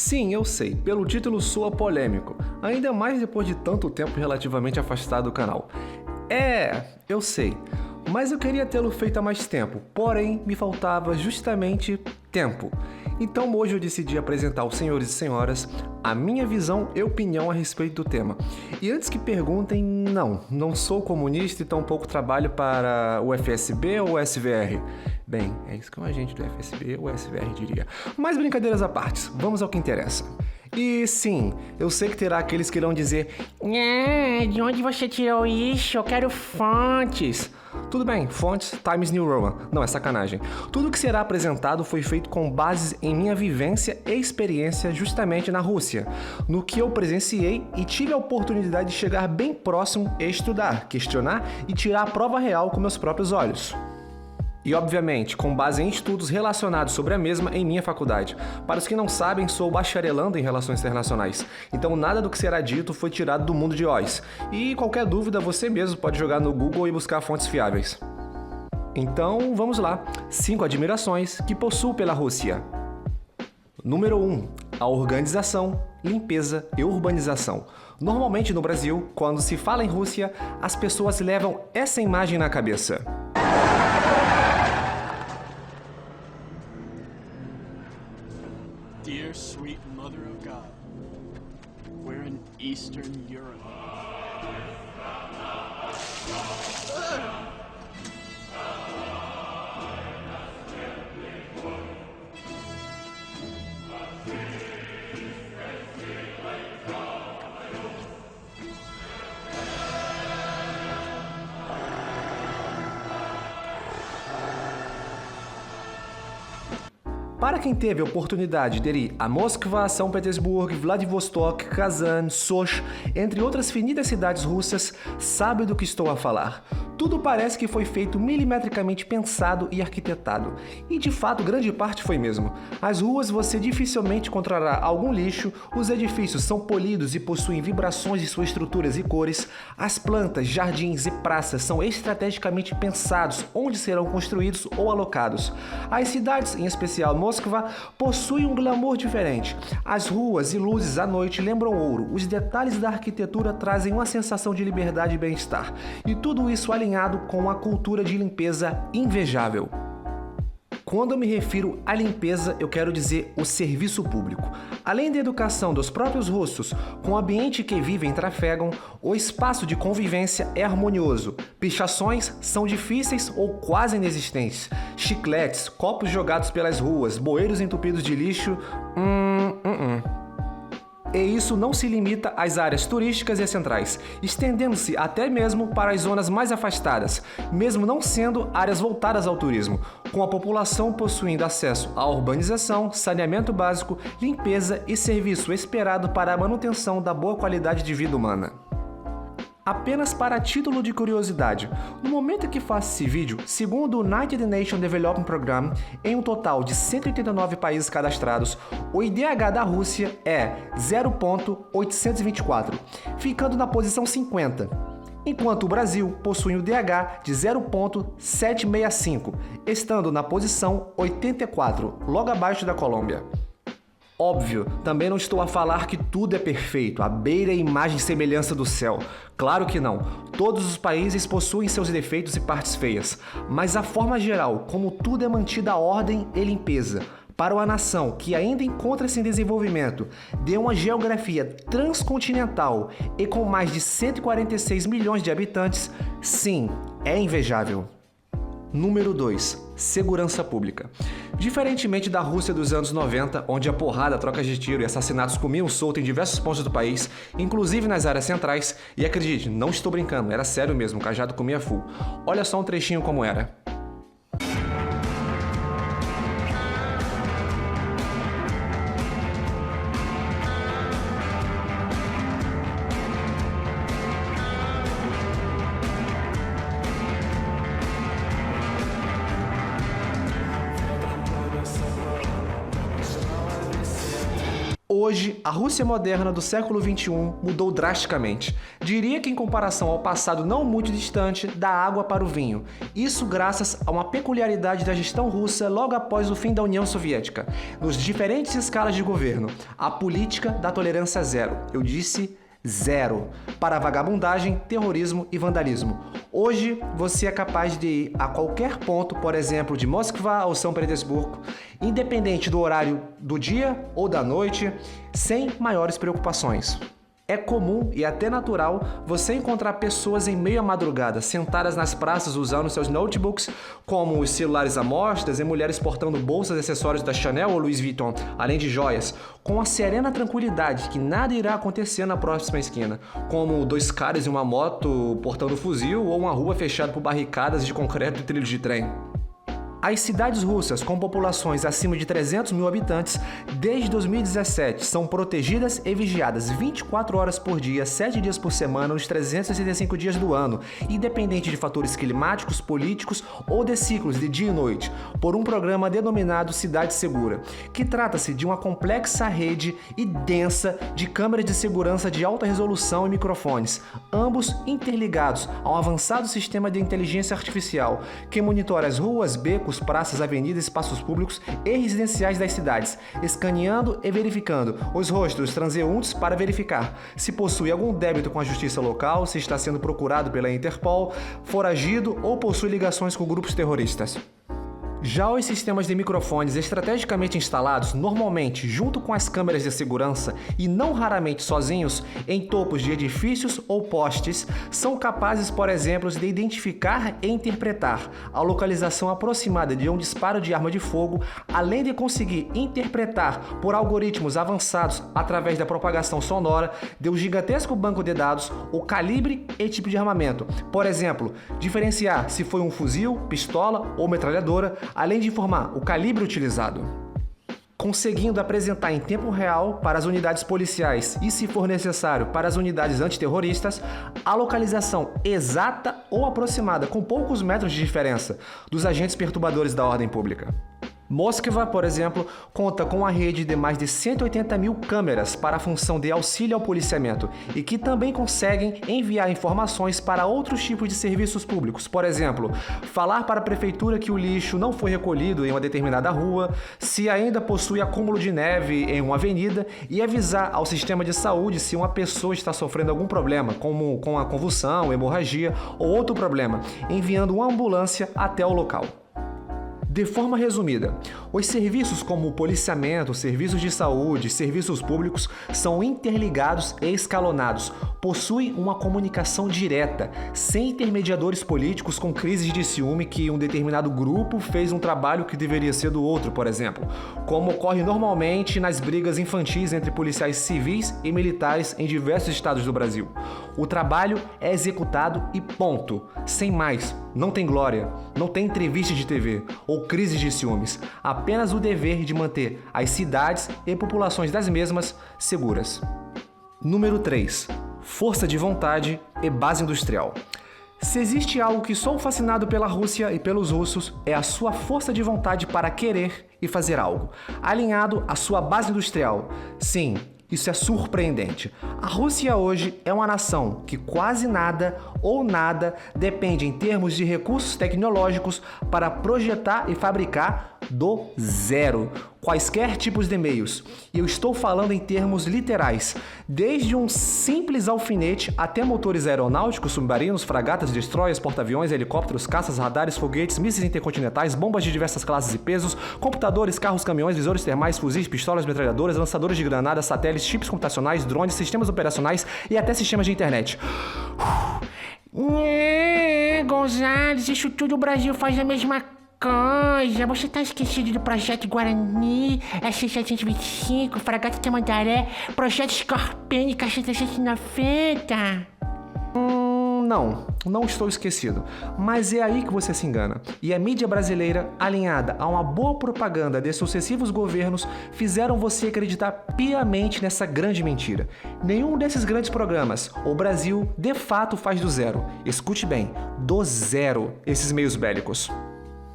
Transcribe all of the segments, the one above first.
Sim, eu sei, pelo título soa polêmico, ainda mais depois de tanto tempo relativamente afastado do canal. Eu sei, mas eu queria tê-lo feito há mais tempo, porém me faltava justamente tempo. Então hoje eu decidi apresentar aos senhores e senhoras a minha visão e opinião a respeito do tema. E antes que perguntem, não sou comunista e tampouco trabalho para o FSB ou o SVR. Bem, é isso que um agente do FSB ou SVR diria. Mas brincadeiras à parte, vamos ao que interessa. E sim, eu sei que terá aqueles que irão dizer: de onde você tirou isso? Eu quero fontes. Tudo bem, fontes Times New Roman. Não, é sacanagem. Tudo que será apresentado foi feito com base em minha vivência e experiência justamente na Rússia, no que eu presenciei e tive a oportunidade de chegar bem próximo e estudar, questionar e tirar a prova real com meus próprios olhos. E, obviamente, com base em estudos relacionados sobre a mesma em minha faculdade. Para os que não sabem, sou bacharelando em Relações Internacionais, então nada do que será dito foi tirado do mundo de Oz. E qualquer dúvida você mesmo pode jogar no Google e buscar fontes fiáveis. Então, vamos lá. 5 admirações que possuo pela Rússia. Número 1. A organização, limpeza e urbanização. Normalmente no Brasil, quando se fala em Rússia, as pessoas levam essa imagem na cabeça. Dear sweet Mother of God, we're in Eastern Europe. Para quem teve a oportunidade de ir a Moskva, São Petersburgo, Vladivostok, Kazan, Sochi, entre outras finitas cidades russas, sabe do que estou a falar. Tudo parece que foi feito milimetricamente pensado e arquitetado. E de fato, grande parte foi mesmo. As ruas você dificilmente encontrará algum lixo, os edifícios são polidos e possuem vibrações de suas estruturas e cores, as plantas, jardins e praças são estrategicamente pensados onde serão construídos ou alocados. As cidades, em especial Moskva, possuem um glamour diferente. As ruas e luzes à noite lembram ouro, os detalhes da arquitetura trazem uma sensação de liberdade e bem-estar. E tudo isso alinhado com a cultura de limpeza invejável. Quando eu me refiro à limpeza, eu quero dizer o serviço público. Além da educação dos próprios russos, com o ambiente que vivem e trafegam, o espaço de convivência é harmonioso. Pichações são difíceis ou quase inexistentes. Chicletes, copos jogados pelas ruas, bueiros entupidos de lixo... E isso não se limita às áreas turísticas e centrais, estendendo-se até mesmo para as zonas mais afastadas, mesmo não sendo áreas voltadas ao turismo, com a população possuindo acesso à urbanização, saneamento básico, limpeza e serviço esperado para a manutenção da boa qualidade de vida humana. Apenas para título de curiosidade, no momento em que faço esse vídeo, segundo o United Nations Development Programme, em um total de 189 países cadastrados, o IDH da Rússia é 0,824, ficando na posição 50, enquanto o Brasil possui um DH de 0,765, estando na posição 84, logo abaixo da Colômbia. Óbvio, também não estou a falar que tudo é perfeito, à beira e imagem e semelhança do céu. Claro que não. Todos os países possuem seus defeitos e partes feias, mas a forma geral, como tudo é mantida a ordem e limpeza, para uma nação que ainda encontra-se em desenvolvimento, de uma geografia transcontinental e com mais de 146 milhões de habitantes, sim, é invejável. Número 2. Segurança pública. Diferentemente da Rússia dos anos 90, onde a porrada, trocas de tiro e assassinatos comiam solto em diversos pontos do país, inclusive nas áreas centrais, e acredite, não estou brincando, era sério mesmo, o cajado comia full. Olha só um trechinho como era. Hoje, a Rússia moderna do século XXI mudou drasticamente. Diria que em comparação ao passado não muito distante, da água para o vinho. Isso graças a uma peculiaridade da gestão russa logo após o fim da União Soviética. Nos diferentes escalas de governo, a política da tolerância zero. Eu disse zero para vagabundagem, terrorismo e vandalismo. Hoje, você é capaz de ir a qualquer ponto, por exemplo, de Moskva ou São Petersburgo, independente do horário do dia ou da noite, sem maiores preocupações. É comum e até natural você encontrar pessoas em meio à madrugada, sentadas nas praças usando seus notebooks, como os celulares à mostras, e mulheres portando bolsas e acessórios da Chanel ou Louis Vuitton, além de joias, com a serena tranquilidade que nada irá acontecer na próxima esquina, como dois caras em uma moto portando fuzil ou uma rua fechada por barricadas de concreto e trilhos de trem. As cidades russas com populações acima de 300 mil habitantes, desde 2017, são protegidas e vigiadas 24 horas por dia, 7 dias por semana, nos 365 dias do ano, independente de fatores climáticos, políticos ou de ciclos de dia e noite, por um programa denominado Cidade Segura, que trata-se de uma complexa rede e densa de câmeras de segurança de alta resolução e microfones, ambos interligados a um avançado sistema de inteligência artificial, que monitora as ruas, becos, praças, avenidas, espaços públicos e residenciais das cidades, escaneando e verificando os rostos dos transeuntes para verificar se possui algum débito com a justiça local, se está sendo procurado pela Interpol, foragido ou possui ligações com grupos terroristas. Já os sistemas de microfones estrategicamente instalados, normalmente junto com as câmeras de segurança e não raramente sozinhos, em topos de edifícios ou postes, são capazes, por exemplo, de identificar e interpretar a localização aproximada de um disparo de arma de fogo, além de conseguir interpretar por algoritmos avançados através da propagação sonora de um gigantesco banco de dados o calibre e tipo de armamento. Por exemplo, diferenciar se foi um fuzil, pistola ou metralhadora, além de informar o calibre utilizado, conseguindo apresentar em tempo real para as unidades policiais e, se for necessário, para as unidades antiterroristas, a localização exata ou aproximada, com poucos metros de diferença, dos agentes perturbadores da ordem pública. Moskva, por exemplo, conta com uma rede de mais de 180 mil câmeras para a função de auxílio ao policiamento e que também conseguem enviar informações para outros tipos de serviços públicos. Por exemplo, falar para a prefeitura que o lixo não foi recolhido em uma determinada rua, se ainda possui acúmulo de neve em uma avenida, e avisar ao sistema de saúde se uma pessoa está sofrendo algum problema, como com a convulsão, hemorragia ou outro problema, enviando uma ambulância até o local. De forma resumida, os serviços como o policiamento, serviços de saúde, serviços públicos são interligados e escalonados, possuem uma comunicação direta, sem intermediadores políticos com crises de ciúme que um determinado grupo fez um trabalho que deveria ser do outro, por exemplo, como ocorre normalmente nas brigas infantis entre policiais civis e militares em diversos estados do Brasil. O trabalho é executado e ponto, sem mais. Não tem glória, não tem entrevista de TV ou crises de ciúmes, apenas o dever de manter as cidades e populações das mesmas seguras. Número 3. Força de vontade e base industrial. Se existe algo que sou fascinado pela Rússia e pelos russos, é a sua força de vontade para querer e fazer algo, alinhado à sua base industrial. Sim, isso é surpreendente. A Rússia hoje é uma nação que quase nada ou nada depende em termos de recursos tecnológicos para projetar e fabricar do zero quaisquer tipos de meios. E eu estou falando em termos literais, desde um simples alfinete até motores aeronáuticos, submarinos, fragatas, destroyers, porta-aviões, helicópteros, caças, radares, foguetes, mísseis intercontinentais, bombas de diversas classes e pesos, computadores, carros, caminhões, visores termais, fuzis, pistolas, metralhadoras, lançadores de granadas, satélites, chips computacionais, drones, sistemas operacionais e até sistemas de internet. Gonzales, isso tudo o Brasil faz a mesma coisa. Você tá esquecido do Projeto Guarani, S-725, Fragata Tamandaré, Projeto Scorpion, Caixa 390? Não estou esquecido, mas é aí que você se engana. E a mídia brasileira, alinhada a uma boa propaganda de sucessivos governos, fizeram você acreditar piamente nessa grande mentira. Nenhum desses grandes programas o Brasil, de fato, faz do zero. Escute bem, do zero, esses meios bélicos.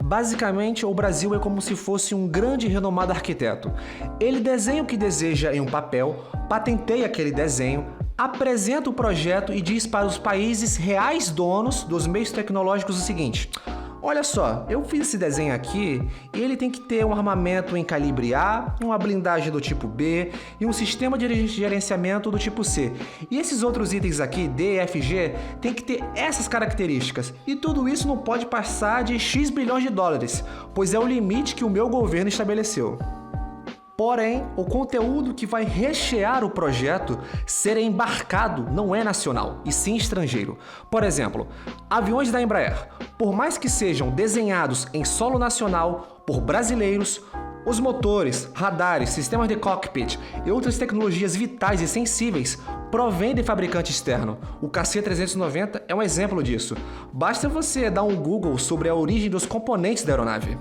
Basicamente, o Brasil é como se fosse um grande e renomado arquiteto. Ele desenha o que deseja em um papel, patenteia aquele desenho, apresenta o projeto e diz para os países reais donos dos meios tecnológicos o seguinte: olha só, eu fiz esse desenho aqui e ele tem que ter um armamento em calibre A, uma blindagem do tipo B e um sistema de gerenciamento do tipo C. E esses outros itens aqui, D, F, G, tem que ter essas características. E tudo isso não pode passar de X bilhões de dólares, pois é o limite que o meu governo estabeleceu. Porém, o conteúdo que vai rechear o projeto ser embarcado não é nacional, e sim estrangeiro. Por exemplo, aviões da Embraer, por mais que sejam desenhados em solo nacional por brasileiros, os motores, radares, sistemas de cockpit e outras tecnologias vitais e sensíveis provêm de fabricante externo. O KC-390 é um exemplo disso. Basta você dar um Google sobre a origem dos componentes da aeronave.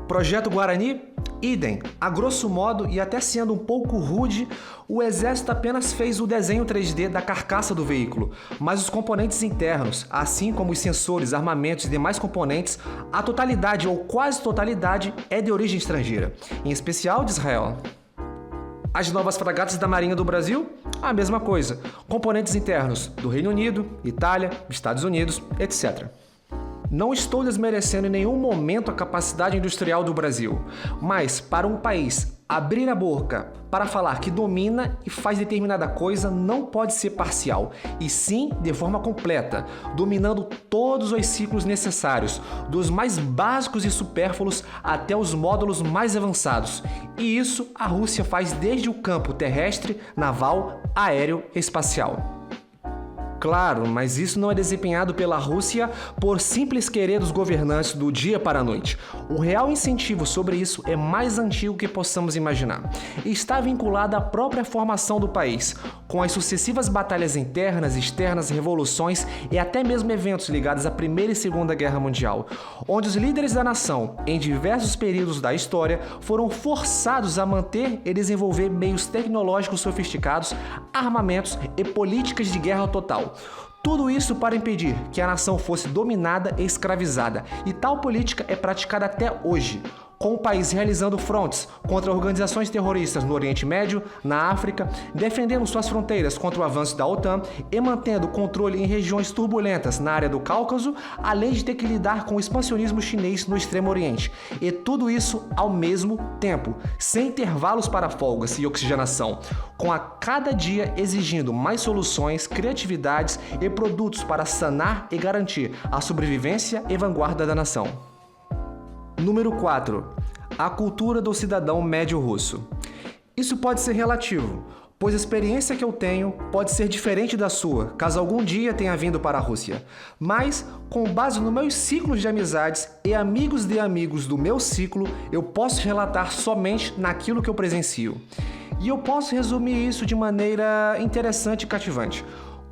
Projeto Guarani? Idem. A grosso modo, e até sendo um pouco rude, o Exército apenas fez o desenho 3D da carcaça do veículo, mas os componentes internos, assim como os sensores, armamentos e demais componentes, a totalidade ou quase totalidade é de origem estrangeira, em especial de Israel. As novas fragatas da Marinha do Brasil? A mesma coisa. Componentes internos do Reino Unido, Itália, Estados Unidos, etc. Não estou desmerecendo em nenhum momento a capacidade industrial do Brasil, mas para um país abrir a boca para falar que domina e faz determinada coisa não pode ser parcial, e sim de forma completa, dominando todos os ciclos necessários, dos mais básicos e supérfluos até os módulos mais avançados. E isso a Rússia faz desde o campo terrestre, naval, aéreo e espacial. Claro, mas isso não é desempenhado pela Rússia por simples querer dos governantes do dia para a noite. O real incentivo sobre isso é mais antigo que possamos imaginar e está vinculado à própria formação do país, com as sucessivas batalhas internas, externas, revoluções e até mesmo eventos ligados à Primeira e Segunda Guerra Mundial, onde os líderes da nação, em diversos períodos da história, foram forçados a manter e desenvolver meios tecnológicos sofisticados, armamentos e políticas de guerra total. Tudo isso para impedir que a nação fosse dominada e escravizada, e tal política é praticada até hoje, com o país realizando frontes contra organizações terroristas no Oriente Médio, na África, defendendo suas fronteiras contra o avanço da OTAN e mantendo controle em regiões turbulentas na área do Cáucaso, além de ter que lidar com o expansionismo chinês no Extremo Oriente. E tudo isso ao mesmo tempo, sem intervalos para folgas e oxigenação, com a cada dia exigindo mais soluções, criatividades e produtos para sanar e garantir a sobrevivência e vanguarda da nação. Número 4. A cultura do cidadão médio russo. Isso pode ser relativo, pois a experiência que eu tenho pode ser diferente da sua, caso algum dia tenha vindo para a Rússia. Mas, com base nos meus ciclos de amizades e amigos de amigos do meu ciclo, eu posso relatar somente naquilo que eu presencio. E eu posso resumir isso de maneira interessante e cativante.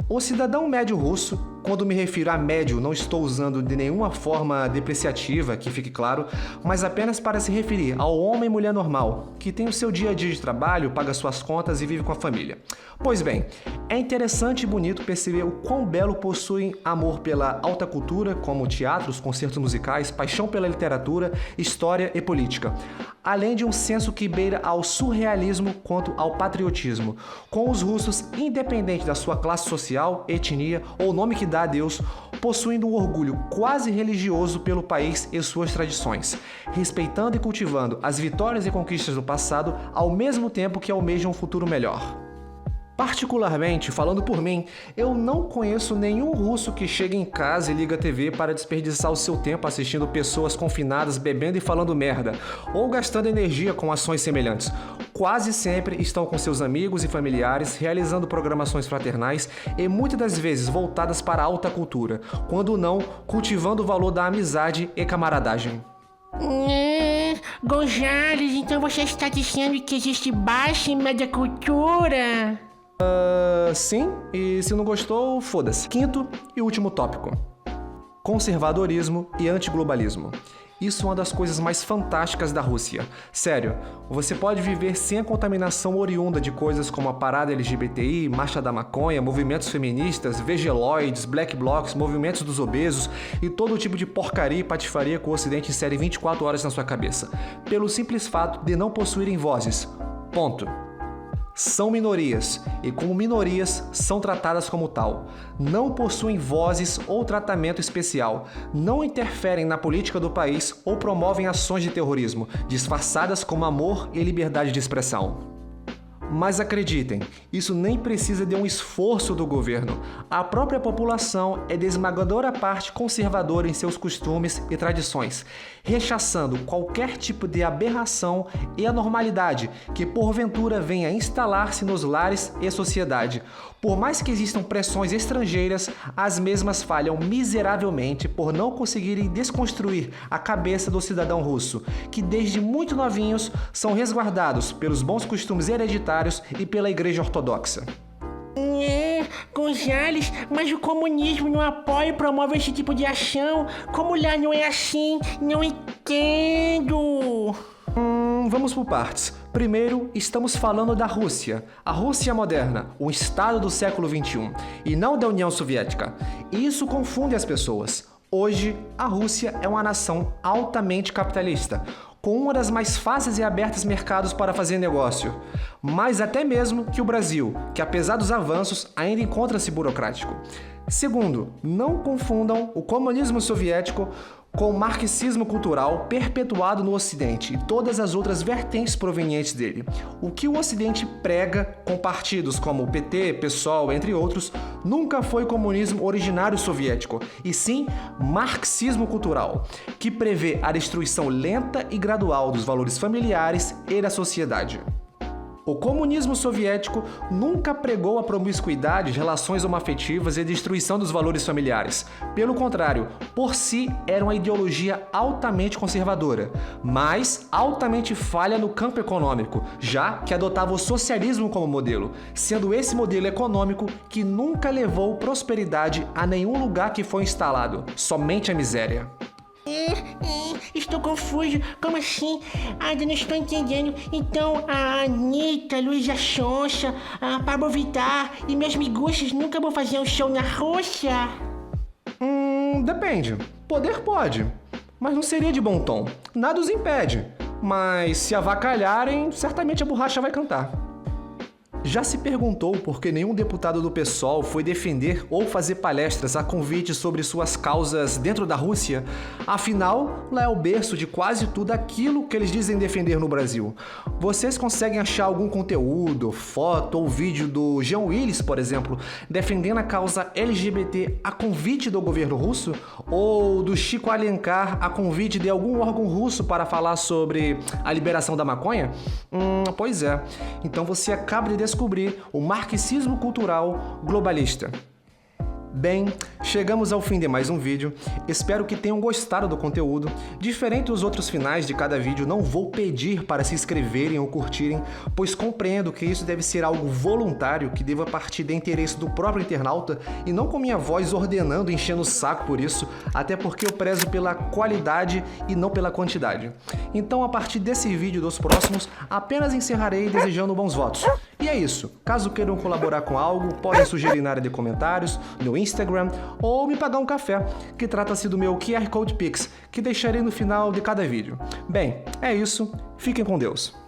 O cidadão médio russo, quando me refiro a médio, não estou usando de nenhuma forma depreciativa, que fique claro, mas apenas para se referir ao homem e mulher normal, que tem o seu dia a dia de trabalho, paga suas contas e vive com a família. Pois bem, é interessante e bonito perceber o quão belo possuem amor pela alta cultura, como teatros, concertos musicais, paixão pela literatura, história e política, além de um senso que beira ao surrealismo quanto ao patriotismo, com os russos, independente da sua classe social, etnia ou nome que dá a Deus, possuindo um orgulho quase religioso pelo país e suas tradições, respeitando e cultivando as vitórias e conquistas do passado, ao mesmo tempo que almejam um futuro melhor. Particularmente, falando por mim, eu não conheço nenhum russo que chegue em casa e liga a TV para desperdiçar o seu tempo assistindo pessoas confinadas bebendo e falando merda, ou gastando energia com ações semelhantes. Quase sempre estão com seus amigos e familiares, realizando programações fraternais e muitas das vezes voltadas para a alta cultura, quando não, cultivando o valor da amizade e camaradagem. Gonzales, então você está dizendo que existe baixa e média cultura? Sim, e se não gostou, foda-se. Quinto e último tópico: conservadorismo e antiglobalismo. Isso é uma das coisas mais fantásticas da Rússia. Sério, você pode viver sem a contaminação oriunda de coisas como a parada LGBTI, marcha da maconha, movimentos feministas, vegeloides, black blocs, movimentos dos obesos e todo tipo de porcaria e patifaria que o Ocidente insere 24 horas na sua cabeça, pelo simples fato de não possuírem vozes. Ponto. São minorias e, como minorias, são tratadas como tal. Não possuem vozes ou tratamento especial, não interferem na política do país ou promovem ações de terrorismo, disfarçadas como amor e liberdade de expressão. Mas acreditem, isso nem precisa de um esforço do governo. A própria população é de esmagadora parte conservadora em seus costumes e tradições, rechaçando qualquer tipo de aberração e anormalidade que porventura venha instalar-se nos lares e sociedade. Por mais que existam pressões estrangeiras, as mesmas falham miseravelmente por não conseguirem desconstruir a cabeça do cidadão russo, que desde muito novinhos são resguardados pelos bons costumes hereditários e pela Igreja Ortodoxa. Gonzales, mas o comunismo não apoia e promove esse tipo de ação? Como lá não é assim? Não entendo. Vamos por partes. Primeiro, estamos falando da Rússia. A Rússia moderna, um estado do século XXI, e não da União Soviética. E isso confunde as pessoas. Hoje, a Rússia é uma nação altamente capitalista, com uma das mais fáceis e abertas mercados para fazer negócio. Mais até mesmo que o Brasil, que apesar dos avanços, ainda encontra-se burocrático. Segundo, não confundam o comunismo soviético com o marxismo cultural perpetuado no Ocidente e todas as outras vertentes provenientes dele. O que o Ocidente prega com partidos como o PT, PSOL, entre outros, nunca foi comunismo originário soviético, e sim marxismo cultural, que prevê a destruição lenta e gradual dos valores familiares e da sociedade. O comunismo soviético nunca pregou a promiscuidade, relações homoafetivas e a destruição dos valores familiares. Pelo contrário, por si era uma ideologia altamente conservadora, mas altamente falha no campo econômico, já que adotava o socialismo como modelo, sendo esse modelo econômico que nunca levou prosperidade a nenhum lugar que foi instalado, somente a miséria. Estou confuso. Como assim? Ainda não estou entendendo. Então, a Anitta, Luísa Sonza, a Pablo Vittar e meus miguxos nunca vão fazer um show na Rússia? Depende. Poder pode, mas não seria de bom tom. Nada os impede. Mas se avacalharem, certamente a borracha vai cantar. Já se perguntou por que nenhum deputado do PSOL foi defender ou fazer palestras a convite sobre suas causas dentro da Rússia? Afinal, lá é o berço de quase tudo aquilo que eles dizem defender no Brasil. Vocês conseguem achar algum conteúdo, foto ou vídeo do Jean Willis, por exemplo, defendendo a causa LGBT a convite do governo russo? Ou do Chico Alencar a convite de algum órgão russo para falar sobre a liberação da maconha? Pois é. Então você acaba de descobrir o marxismo cultural globalista. Bem, chegamos ao fim de mais um vídeo. Espero que tenham gostado do conteúdo. Diferente dos outros finais de cada vídeo, não vou pedir para se inscreverem ou curtirem, pois compreendo que isso deve ser algo voluntário que deva partir de interesse do próprio internauta e não com minha voz ordenando e enchendo o saco por isso, até porque eu prezo pela qualidade e não pela quantidade. Então, a partir desse vídeo e dos próximos, apenas encerrarei desejando bons votos. E é isso. Caso queiram colaborar com algo, podem sugerir na área de comentários, no Instagram ou me pagar um café, que trata-se do meu QR Code Pix, que deixarei no final de cada vídeo. Bem, é isso. Fiquem com Deus.